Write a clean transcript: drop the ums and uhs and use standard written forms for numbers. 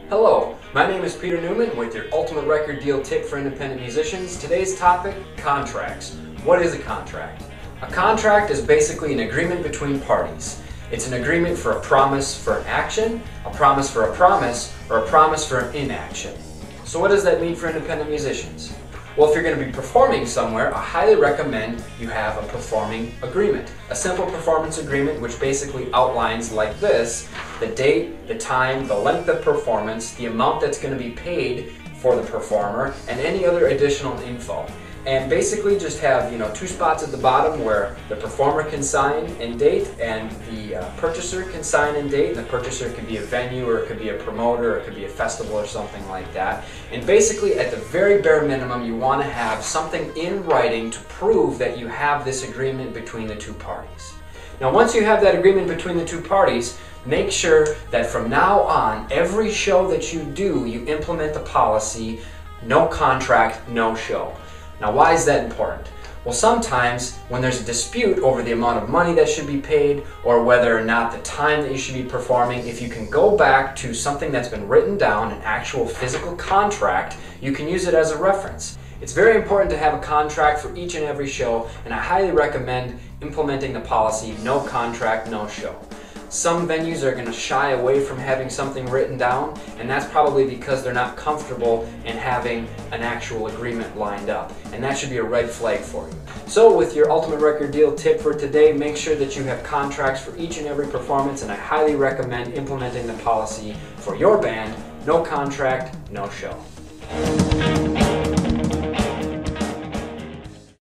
Hello, my name is Peter Newman with your Ultimate Record Deal Tip for Independent Musicians. Today's topic, contracts. What is a contract? A contract is basically an agreement between parties. It's an agreement for a promise for an action, a promise for a promise, or a promise for an inaction. So what does that mean for independent musicians? Well, if you're going to be performing somewhere, I highly recommend you have a performing agreement. A simple performance agreement which basically outlines like this: the date, the time, the length of performance, the amount that's going to be paid for the performer, and any other additional info. And basically just have, two spots at the bottom where the performer can sign and date and the purchaser can sign and date. And the purchaser could be a venue, or it could be a promoter, or it could be a festival or something like that. And basically at the very bare minimum you want to have something in writing to prove that you have this agreement between the two parties. Now once you have that agreement between the two parties, make sure that from now on, every show that you do, you implement the policy, no contract, no show. Now why is that important? Well, sometimes when there's a dispute over the amount of money that should be paid, or whether or not the time that you should be performing, if you can go back to something that's been written down, an actual physical contract, you can use it as a reference. It's very important to have a contract for each and every show, and I highly recommend implementing the policy, no contract, no show. Some venues are going to shy away from having something written down, and that's probably because they're not comfortable in having an actual agreement lined up, and that should be a red flag for you. So with your Ultimate Record Deal tip for today, make sure that you have contracts for each and every performance, and I highly recommend implementing the policy for your band, no contract, no show.